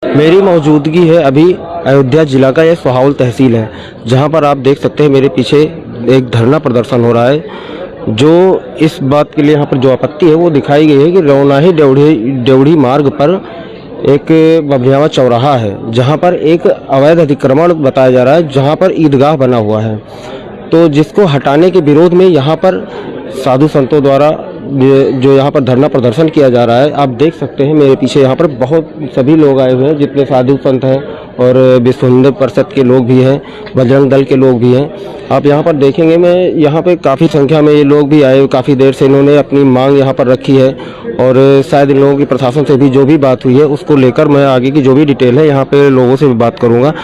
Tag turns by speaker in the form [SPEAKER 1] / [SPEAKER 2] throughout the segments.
[SPEAKER 1] मेरी मौजूदगी है अभी अयोध्या जिला का यह सोहावल तहसील है, जहां पर आप देख सकते हैं मेरे पीछे एक धरना प्रदर्शन हो रहा है। जो इस बात के लिए यहाँ पर जो आपत्ति है वो दिखाई गई है कि रौनाही डेवढ़ी मार्ग पर एक बभनियावा चौराहा है, जहां पर एक अवैध अतिक्रमण बताया जा रहा है, जहां पर ईदगाह बना हुआ है। तो जिसको हटाने के विरोध में यहाँ पर साधु संतों द्वारा जो यहाँ पर धरना प्रदर्शन किया जा रहा है, आप देख सकते हैं मेरे पीछे यहाँ पर बहुत सभी लोग आए हुए हैं, जितने साधु संत हैं और विश्व हिंदू परिषद के लोग भी हैं, बजरंग दल के लोग भी हैं। आप यहाँ पर देखेंगे, मैं यहाँ पे काफ़ी संख्या में ये लोग भी आए, काफ़ी देर से इन्होंने अपनी मांग यहाँ पर रखी है और शायद इन लोगों की प्रशासन से भी जो भी बात हुई है उसको लेकर मैं आगे की जो भी डिटेल है यहाँ पे लोगों से भी बात करूँगा।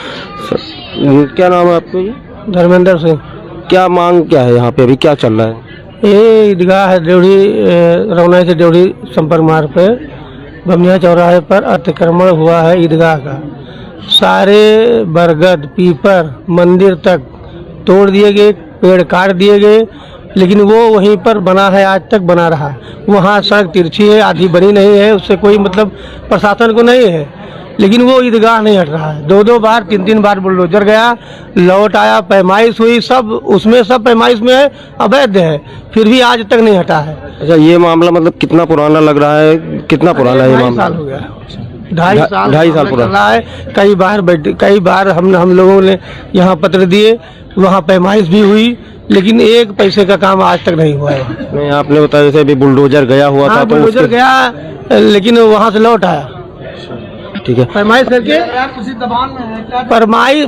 [SPEAKER 1] क्या नाम है आपको? ये
[SPEAKER 2] धर्मेंद्र सिंह।
[SPEAKER 1] क्या मांग क्या है यहाँ पे, अभी क्या चल रहा है?
[SPEAKER 2] ये ईदगाह है डेवढ़ी, रौनाही से डेवढ़ी संपर्क मार्ग पे बभनिया चौराहे पर अतिक्रमण हुआ है ईदगाह का। सारे बरगद पीपर मंदिर तक तोड़ दिए गए, पेड़ काट दिए गए, लेकिन वो वहीं पर बना है, आज तक बना रहा। वहाँ सड़क तिरछी है, आधी बनी नहीं है, उससे कोई मतलब प्रशासन को नहीं है, लेकिन वो ईदगाह नहीं हट रहा है। दो बार तीन बार बुलडोजर गया, लौट आया, पैमाइश हुई, सब उसमें सब पैमाइश में है, अवैध है, फिर भी आज तक नहीं हटा है।
[SPEAKER 1] अच्छा, ये मामला मतलब कितना पुराना लग रहा है? कितना पुराना है ये मामला? 2.5
[SPEAKER 2] साल हो गया,
[SPEAKER 1] ढाई साल पुराना
[SPEAKER 2] है। कई बार हम लोगों ने यहाँ पत्र दिए, वहाँ पैमाइश भी हुई, लेकिन एक पैसे का काम आज तक नहीं हुआ है।
[SPEAKER 1] नहीं, आपने बताया जैसे अभी बुलडोजर गया हुआ था, तो
[SPEAKER 2] बुलडोजर गया, लेकिन वहाँ से लौट आया।
[SPEAKER 1] ठीक है,
[SPEAKER 2] पैमाइश करके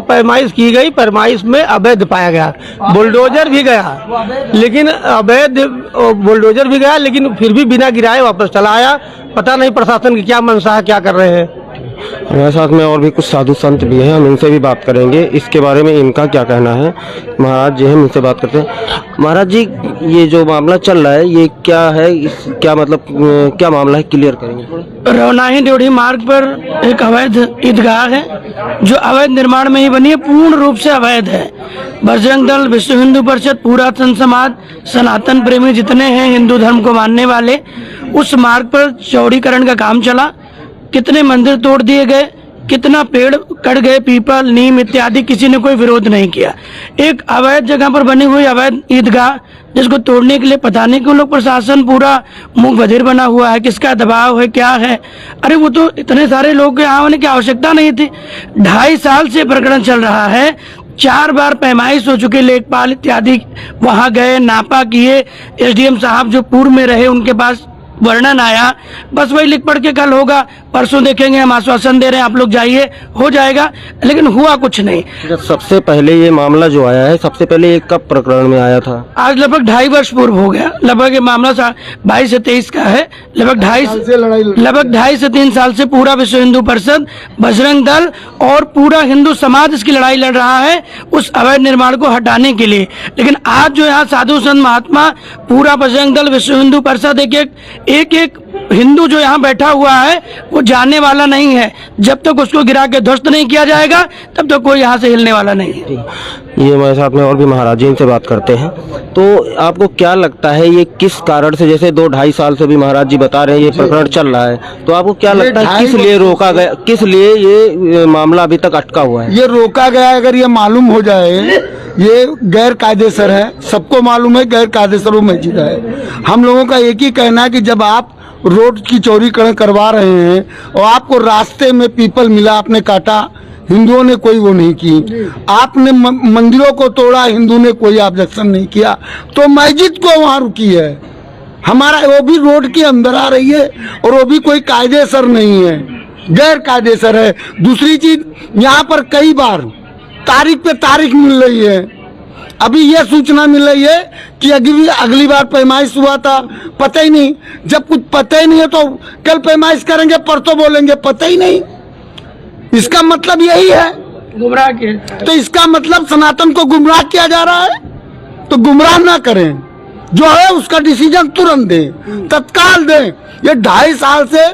[SPEAKER 2] पैमाइश की गई, पैमाइश में अवैध पाया गया। बुलडोजर भी गया, लेकिन अवैध बुलडोजर भी गया, लेकिन फिर भी बिना गिराए वापस चला आया। पता नहीं प्रशासन की क्या मंशा है, क्या कर रहे हैं।
[SPEAKER 1] हमारे साथ में और भी कुछ साधु संत भी हैं, हम इनसे भी बात करेंगे, इसके बारे में इनका क्या कहना है। महाराज जी, हम इनसे बात करते हैं। महाराज जी, ये जो मामला चल रहा है ये क्या है, क्या मतलब क्या मामला है, क्लियर करेंगे?
[SPEAKER 3] रौनाही डेवढ़ी मार्ग पर एक अवैध ईदगाह है, जो अवैध निर्माण में ही बनी है, पूर्ण रूप से अवैध है। बजरंग दल, विश्व हिंदू परिषद, पूरा संत समाज, सनातन प्रेमी जितने हैं हिंदू धर्म को मानने वाले, उस मार्ग पर चौड़ीकरण का काम चला। कितने मंदिर तोड़ दिए गए, कितना पेड़ कट गए, पीपल नीम इत्यादि, किसी ने कोई विरोध नहीं किया। एक अवैध जगह पर बनी हुई अवैध ईदगाह, जिसको तोड़ने के लिए पता नहीं क्यों लोग प्रशासन पूरा मुंह बधिर बना हुआ है, किसका दबाव है, क्या है। अरे वो तो इतने सारे लोग यहाँ होने की आवश्यकता नहीं थी। 2.5 साल से प्रकरण चल रहा है, 4 बार पैमाइश हो चुके, लेखपाल इत्यादि वहां गए, नापा किए, एसडीएम साहब जो पूर्व में रहे उनके पास वर्णन आया, बस वही लिख पढ़ के कल होगा, परसों देखेंगे, हम आश्वासन दे रहे हैं, आप लोग जाइए, हो जाएगा, लेकिन हुआ कुछ नहीं।
[SPEAKER 1] सबसे पहले ये मामला जो आया है, सबसे पहले ये कब प्रकरण में आया था?
[SPEAKER 3] आज लगभग 2.5 वर्ष पूर्व हो गया। लगभग ये मामला 22 से 23 का है। लगभग 2.5 से 3 साल से पूरा विश्व हिंदू परिषद, बजरंग दल और पूरा हिंदू समाज इसकी लड़ाई लड़ रहा है उस अवैध निर्माण को हटाने के लिए। लेकिन आज जो यहाँ साधु संत महात्मा, पूरा बजरंग दल, विश्व हिंदू परिषद, एक हिंदू जो यहाँ बैठा हुआ है वो जाने वाला नहीं है। जब तक उसको गिरा के ध्वस्त नहीं किया जाएगा तब तक कोई यहाँ से हिलने वाला नहीं है।
[SPEAKER 1] ये हमारे साथ में और भी महाराज जी, इनसे बात करते हैं। तो आपको क्या लगता है ये किस कारण से, जैसे 2-2.5 साल से भी महाराज जी बता रहे हैं ये प्रकरण चल रहा है, तो आपको क्या लगता है किस लिए रोका गया, किस लिए ये मामला अभी तक अटका हुआ है?
[SPEAKER 4] ये रोका गया, अगर ये मालूम हो जाए ये गैर कायदेसर है, सबको मालूम है गैर कायदेसर वो मस्जिद है। हम लोगों का एक ही कहना है कि जब आप रोड की चौड़ीकरण करवा रहे हैं और आपको रास्ते में पीपल मिला, आपने काटा, हिंदुओं ने कोई वो नहीं की, आपने मंदिरों को तोड़ा, हिंदू ने कोई ऑब्जेक्शन नहीं किया, तो मस्जिद को वहाँ रुकी है। हमारा वो भी रोड के अंदर आ रही है और वो भी कोई कायदेसर नहीं है, गैर कायदेसर है। दूसरी चीज, यहाँ पर कई बार तारीख पे तारीख मिल रही है। अभी यह सूचना मिल रही है कि अगली बार पैमाइश हुआ था, पता ही नहीं। जब कुछ पता ही नहीं है तो कल पैमाइश करेंगे, परसों बोलेंगे पता ही नहीं। इसका मतलब यही है
[SPEAKER 3] गुमराह किया।
[SPEAKER 4] तो इसका मतलब सनातन को गुमराह किया जा रहा है। तो गुमराह ना करें, जो है उसका डिसीजन तुरंत दें, तत्काल दें। ये 2.5 साल से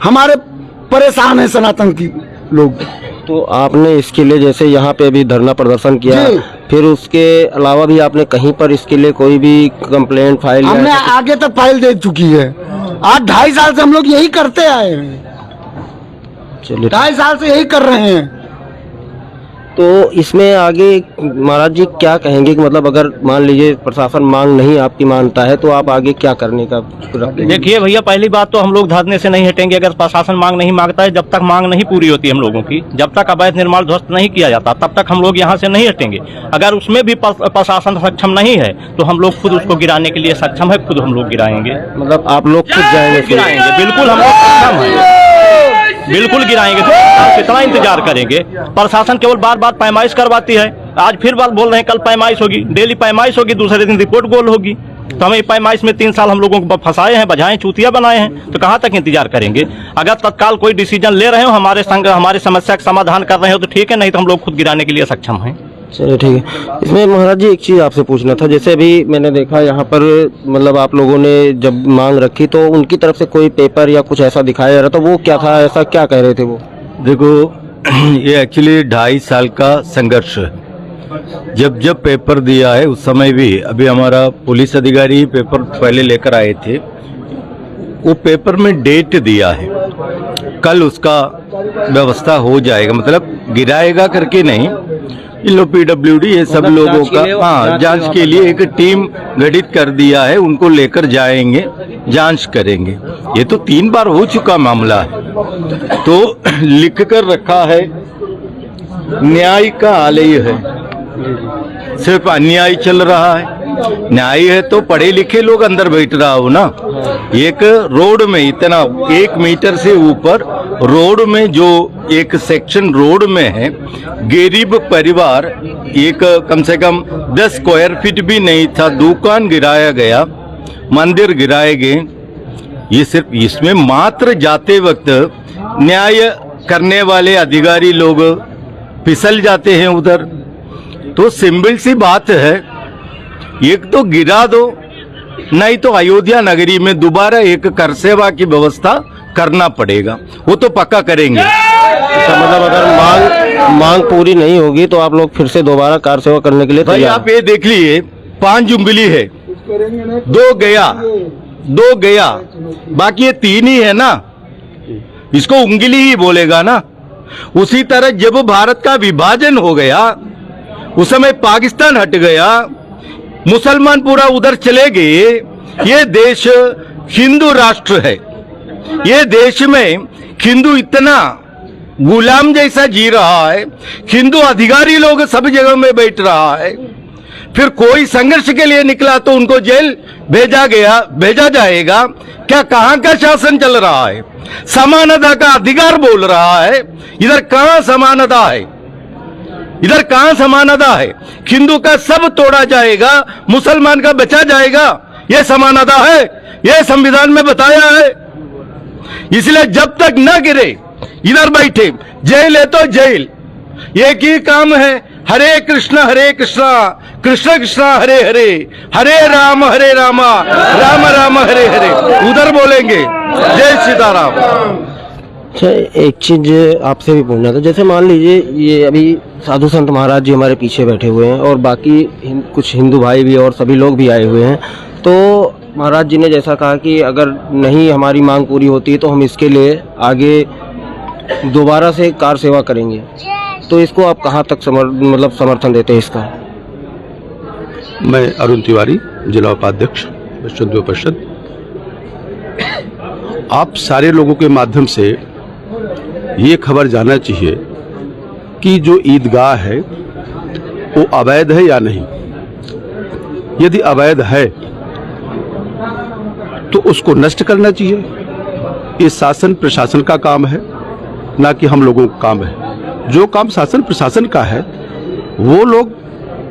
[SPEAKER 4] हमारे परेशान है सनातन की लोग।
[SPEAKER 1] तो आपने इसके लिए जैसे यहाँ पे अभी धरना प्रदर्शन किया, फिर उसके अलावा भी आपने कहीं पर इसके लिए कोई भी कंप्लेंट फाइल?
[SPEAKER 4] हमने आगे तक फाइल दे चुकी है। आज 2.5 साल से हम लोग यही करते आए हैं।
[SPEAKER 1] चलिए।
[SPEAKER 4] 2.5 साल से यही कर रहे हैं।
[SPEAKER 1] तो इसमें आगे महाराज जी क्या कहेंगे कि मतलब अगर मान लीजिए प्रशासन मांग नहीं आपकी मानता है तो आप आगे क्या करने का रखेंगे?
[SPEAKER 5] देखिए भैया, पहली बात तो हम लोग धरने से नहीं हटेंगे अगर प्रशासन मांग नहीं मांगता है। जब तक मांग नहीं पूरी होती हम लोगों की, जब तक अवैध निर्माण ध्वस्त नहीं किया जाता, तब तक हम लोग यहाँ से नहीं हटेंगे। अगर उसमें भी प्रशासन सक्षम नहीं है तो हम लोग खुद उसको गिराने के लिए सक्षम है, खुद हम लोग गिराएंगे।
[SPEAKER 1] मतलब आप लोग खुद जाएंगे?
[SPEAKER 5] गिराएंगे, बिल्कुल हम लोग सक्षम हैं, बिल्कुल गिराएंगे। तो कितना इंतजार करेंगे? प्रशासन केवल बार बार पैमाइश करवाती है। आज फिर बात बोल रहे हैं कल पैमाइश होगी, डेली पैमाइश होगी, दूसरे दिन रिपोर्ट गोल होगी। तो हमें पैमाइश में 3 साल हम लोगों को फंसाए हैं, बजाए चूतिया बनाए हैं, तो कहाँ तक इंतजार करेंगे? अगर तत्काल कोई डिसीजन ले रहे हो, हमारे समस्या का समाधान कर रहे हो तो ठीक है, नहीं तो हम लोग खुद गिराने के लिए सक्षम हैं।
[SPEAKER 1] चलिए ठीक है। इसमें महाराज जी एक चीज़ आपसे पूछना था, जैसे अभी मैंने देखा यहाँ पर मतलब आप लोगों ने जब मांग रखी तो उनकी तरफ से कोई पेपर या कुछ ऐसा दिखाया जा रहा, तो वो क्या था, ऐसा क्या कह रहे थे वो?
[SPEAKER 6] देखो, ये एक्चुअली 2.5 साल का संघर्ष है। जब पेपर दिया है उस समय भी अभी हमारा पुलिस अधिकारी पेपर पहले लेकर आए थे, वो पेपर में डेट दिया है, कल उसका व्यवस्था हो जाएगा, मतलब गिराएगा करके नहीं। इन लोग PWD ये सब लोगों का जांच के लिए एक टीम गठित कर दिया है, उनको लेकर जाएंगे, जांच करेंगे। ये तो 3 बार हो चुका मामला है, तो लिख कर रखा है न्याय का आलय है, सिर्फ अन्याय चल रहा है। न्याय है तो पढ़े लिखे लोग अंदर बैठ रहा हो ना। एक रोड में इतना 1 मीटर से ऊपर रोड में जो एक सेक्शन रोड में है, गरीब परिवार एक कम से कम 10 स्क्वायर फीट भी नहीं था, दुकान गिराया गया, मंदिर गिराए गए। ये सिर्फ इसमें मात्र जाते वक्त न्याय करने वाले अधिकारी लोग फिसल जाते हैं उधर। तो सिंपल सी बात है, एक तो गिरा दो, नहीं तो अयोध्या नगरी में दोबारा एक कर सेवा की व्यवस्था करना पड़ेगा, वो तो पक्का करेंगे।
[SPEAKER 1] तो मतलब अगर मांग पूरी नहीं होगी तो आप लोग फिर से दोबारा कार सेवा करने के लिए
[SPEAKER 6] भाई
[SPEAKER 1] तैयार?
[SPEAKER 6] आप ये देख लीजिए, 5 उंगली है, 2 गया, बाकी ये 3 ही है ना, इसको उंगली ही बोलेगा ना। उसी तरह जब भारत का विभाजन हो गया उस समय पाकिस्तान हट गया, मुसलमान पूरा उधर चले गए। ये देश हिंदू राष्ट्र है, ये देश में हिंदू इतना गुलाम जैसा जी रहा है, हिंदू अधिकारी लोग सब जगह में बैठ रहा है। फिर कोई संघर्ष के लिए निकला तो उनको जेल भेजा जाएगा क्या? कहां का शासन चल रहा है? समानता का अधिकार बोल रहा है, इधर कहां समानता है? इधर कहां समानता है? हिंदू का सब तोड़ा जाएगा, मुसलमान का बचा जाएगा, यह समानता है? यह संविधान में बताया है। इसलिए जब तक न गिरे इधर बैठे, जेल है तो जेल, एक ही काम है, हरे कृष्णा कृष्ण कृष्ण हरे हरे, हरे राम राम राम हरे हरे, उधर बोलेंगे। जय सीताराम।
[SPEAKER 1] अच्छा, एक चीज आपसे भी पूछना था, जैसे मान लीजिए ये अभी साधु संत महाराज जी हमारे पीछे बैठे हुए हैं और बाकी कुछ हिंदू भाई भी और सभी लोग भी आए हुए हैं, तो महाराज जी ने जैसा कहा कि अगर नहीं हमारी मांग पूरी होती है तो हम इसके लिए आगे दोबारा से कार सेवा करेंगे, तो इसको आप कहाँ तक समर्थन देते हैं इसका?
[SPEAKER 7] मैं अरुण तिवारी, जिला उपाध्यक्ष विश्व हिंदू परिषद। आप सारे लोगों के माध्यम से ये खबर जानना चाहिए कि जो ईदगाह है वो अवैध है या नहीं। यदि अवैध है तो उसको नष्ट करना चाहिए। ये शासन प्रशासन का काम है, ना कि हम लोगों का काम है। जो काम शासन प्रशासन का है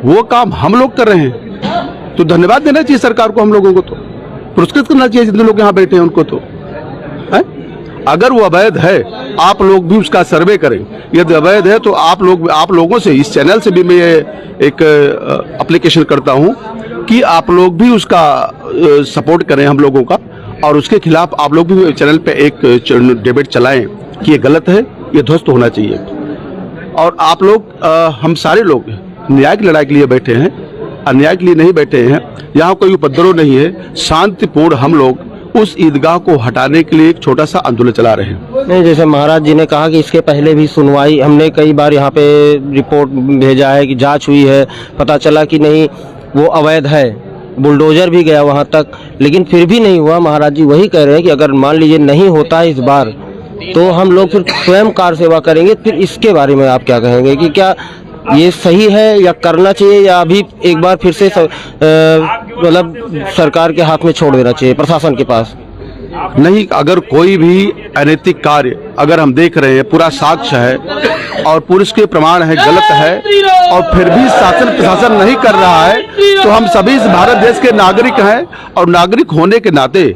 [SPEAKER 7] वो काम हम लोग कर रहे हैं, तो धन्यवाद देना चाहिए सरकार को, हम लोगों को तो पुरस्कृत करना चाहिए जितने लोग यहाँ बैठे हैं उनको। तो है, अगर वो अवैध है आप लोग भी उसका सर्वे करें। यदि अवैध है तो आप लोगों से, इस चैनल से भी मैं एक एप्लीकेशन करता हूँ कि आप लोग भी उसका सपोर्ट करें हम लोगों का, और उसके खिलाफ आप लोग भी चैनल पे एक डिबेट चलाएं कि ये गलत है, ये ध्वस्त होना चाहिए। और आप लोग हम सारे लोग न्याय की लड़ाई के लिए बैठे हैं, अन्याय के लिए नहीं बैठे हैं। यहाँ कोई उपद्रव नहीं है, शांतिपूर्ण हम लोग उस ईदगाह को हटाने के लिए एक छोटा सा आंदोलन चला रहे हैं।
[SPEAKER 1] नहीं, जैसे महाराज जी ने कहा कि इसके पहले भी सुनवाई, हमने कई बार यहाँ पे रिपोर्ट भेजा है कि जांच हुई है, पता चला कि नहीं वो अवैध है, बुलडोजर भी गया वहाँ तक, लेकिन फिर भी नहीं हुआ। महाराज जी वही कह रहे हैं कि अगर मान लीजिए नहीं होता है इस बार, तो हम लोग फिर स्वयं कार सेवा करेंगे। फिर इसके बारे में आप क्या कहेंगे कि क्या ये सही है या करना चाहिए, या अभी एक बार फिर से मतलब सरकार के हाथ में छोड़ देना चाहिए, प्रशासन के पास?
[SPEAKER 7] नहीं, अगर कोई भी अनैतिक कार्य अगर हम देख रहे हैं, पूरा साक्ष्य है और पुलिस के प्रमाण है, गलत है, और फिर भी शासन प्रशासन नहीं कर रहा है, तो हम सभी इस भारत देश के नागरिक हैं, और नागरिक होने के नाते,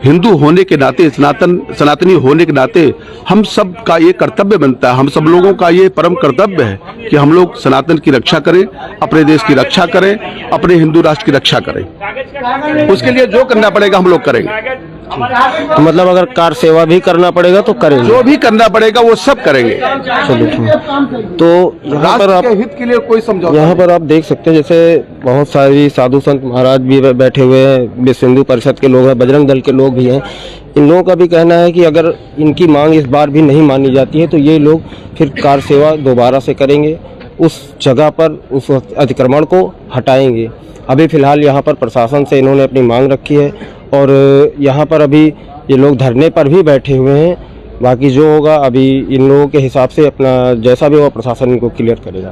[SPEAKER 7] हिंदू होने के नाते, सनातनी होने के नाते हम सब का ये कर्तव्य बनता है, हम सब लोगों का ये परम कर्तव्य है कि हम लोग सनातन की रक्षा करें, अपने देश की रक्षा करें, अपने हिंदू राष्ट्र की रक्षा करें। उसके लिए जो करना पड़ेगा हम लोग करेंगे।
[SPEAKER 1] तो मतलब अगर कार सेवा भी करना पड़ेगा तो करेंगे,
[SPEAKER 7] जो भी करना पड़ेगा वो सब करेंगे।
[SPEAKER 1] चलिए ठीक। तो यहाँ पर
[SPEAKER 7] राष्ट्र के हित के लिए कोई समझौता
[SPEAKER 1] यहाँ पर आप देख सकते हैं, जैसे बहुत सारी साधु संत महाराज भी बैठे हुए हैं, विश्व हिंदू परिषद के लोग हैं, बजरंग दल के लोग भी हैं। इन लोगों का भी कहना है कि अगर इनकी मांग इस बार भी नहीं मानी जाती है तो ये लोग फिर कार सेवा दोबारा से करेंगे, उस जगह पर उस अतिक्रमण को हटाएंगे। अभी फिलहाल यहाँ पर प्रशासन से इन्होंने अपनी मांग रखी है और यहाँ पर अभी ये लोग धरने पर भी बैठे हुए हैं। बाकी जो होगा अभी इन लोगों के हिसाब से अपना जैसा भी होगा प्रशासन इनको क्लियर करेगा।